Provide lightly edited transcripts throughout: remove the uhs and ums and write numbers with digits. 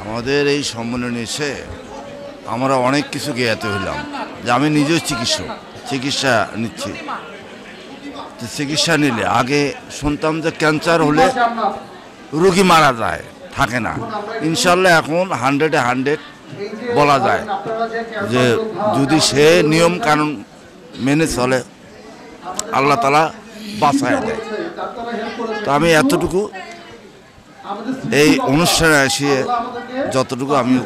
আমাদের এই সম্মেলনে এসে আমরা অনেক কিছু জ্ঞাত হইলাম যে আমি নিজেও চিকিৎসা নিচ্ছি। চিকিৎসা নিলে আগে শুনতাম যে ক্যান্সার হলে রোগী মারা যায়, থাকে না। ইনশাল্লাহ এখন 100-100 বলা যায় যে যদি সে নিয়ম কানুন মেনে চলে আল্লাহ তাআলা বাঁচায় দেয়। তো আমি এতটুকু এই অনুষ্ঠানে এসে যতটুকু আমি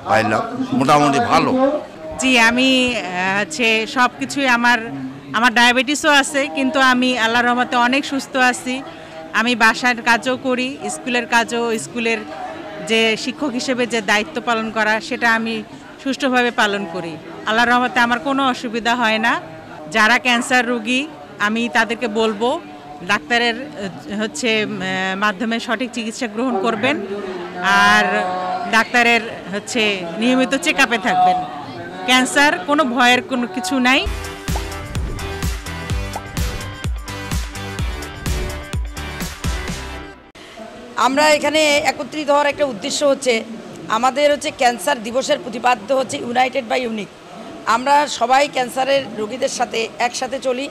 পাইলাম মোটামুটি ভালো। জি, আমি সব কিছুই আমার ডায়াবেটিসও আছে, কিন্তু আমি আল্লাহর রহমতে অনেক সুস্থ আছি। আমি বাসার কাজও করি, স্কুলের কাজও, স্কুলের যে শিক্ষক হিসেবে যে দায়িত্ব পালন করা সেটা আমি সুষ্ঠুভাবে পালন করি। আল্লাহর রহমতে আমার কোনো অসুবিধা হয় না। যারা ক্যান্সার রোগী আমি তাদেরকে বলবো ডাক্তারের মাধ্যমে সঠিক চিকিৎসা গ্রহণ করবেন, আর ডাক্তারের নিয়মিত চেক আপে থাকবেন। ক্যান্সার কোনো ভয়ের কোনো কিছু নাই। আমরা এখানে একত্রিত হওয়ার একটা উদ্দেশ্য হচ্ছে আমাদের ক্যান্সার দিবসের প্রতিপাদ্য হচ্ছে ইউনাইটেড বাই ইউনিক। আমরা সবাই ক্যান্সারের রোগীদের সাথে একসাথে চলি,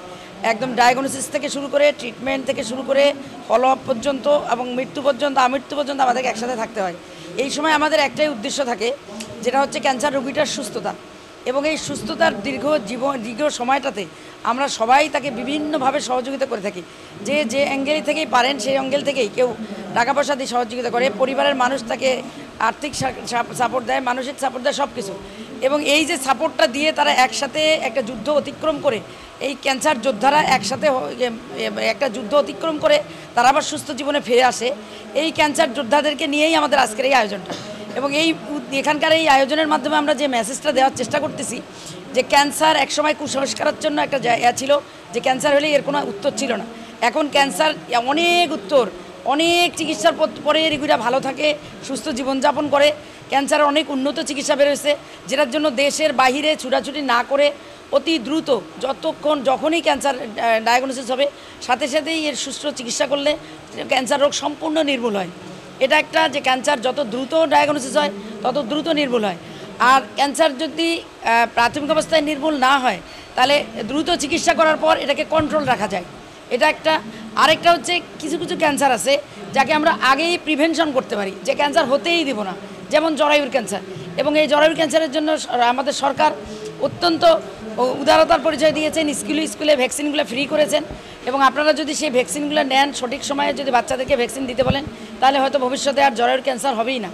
একদম ডায়াগনোসিস থেকে শুরু করে ট্রিটমেন্ট থেকে শুরু করে ফলো আপ পর্যন্ত এবং মৃত্যু পর্যন্ত আমৃত্যু পর্যন্ত আমাদেরকে একসাথে থাকতে হয়। এই সময় আমাদের একটাই উদ্দেশ্য থাকে, যেটা হচ্ছে ক্যান্সার রোগীটার সুস্থতা। এবং এই সুস্থতার দীর্ঘ সময়টাতে আমরা সবাই তাকে বিভিন্নভাবে সহযোগিতা করে থাকি। যে অ্যাঙ্গেল থেকেই পারেন সেই অ্যাঙ্গেল থেকেই কেউ টাকা পয়সা দিয়ে সহযোগিতা করে, পরিবারের মানুষ তাকে আর্থিক সাপোর্ট দেয়, মানসিক সাপোর্ট দেয়, সব কিছু। এবং এই যে সাপোর্টটা দিয়ে তারা একসাথে একটা যুদ্ধ অতিক্রম করে, এই ক্যান্সার যোদ্ধারা একসাথে একটা যুদ্ধ অতিক্রম করে তারা আবার সুস্থ জীবনে ফিরে আসে। এই ক্যান্সার যোদ্ধাদেরকে নিয়েই আমাদের আজকের এই আয়োজনটা। এবং এখানকার এই আয়োজনের মাধ্যমে আমরা যে মেসেজটা দেওয়ার চেষ্টা করতেছি যে ক্যান্সার একসময় কুসংস্কারের জন্য একটা জায়গা ছিল, যে ক্যান্সার হলে এর কোনো উত্তর ছিল না। এখন ক্যান্সার অনেক উত্তর, অনেক চিকিৎসার পরে রোগীরা ভালো থাকে, সুস্থ জীবনযাপন করে। ক্যান্সারের অনেক উন্নত চিকিৎসা বেরোচ্ছে, যেটার জন্য দেশের বাহিরে ছুটাছুটি না করে অতি দ্রুত যখনই ক্যান্সার ডায়াগনোসিস হবে সাথে সাথেই এর সুষ্ঠু চিকিৎসা করলে ক্যান্সার রোগ সম্পূর্ণ নির্মূল হয়। এটা একটা যে ক্যান্সার যত দ্রুত ডায়াগনোসিস হয় তত দ্রুত নির্মূল হয়। আর ক্যান্সার যদি প্রাথমিক অবস্থায় নির্মূল না হয় তাহলে দ্রুত চিকিৎসা করার পর এটাকে কন্ট্রোল রাখা যায়। এটা একটা। আরেকটা হচ্ছে কিছু ক্যান্সার আছে যাকে আমরা আগেই প্রিভেনশন করতে পারি, যে ক্যান্সার হতেই দিব না, যেমন জরায়ুর ক্যান্সার। এবং এই জরায়ুর ক্যান্সারের জন্য আমাদের সরকার অত্যন্ত উদারতার পরিচয় দিয়েছেন, স্কুলে ভ্যাকসিনগুলো ফ্রি করেছেন। এবং আপনারা যদি সেই ভ্যাকসিনগুলো নেন, সঠিক সময়ে যদি বাচ্চাদেরকে ভ্যাকসিন দিতে বলেন, তাহলে হয়তো ভবিষ্যতে আর জরায়ুর ক্যান্সার হবেই না।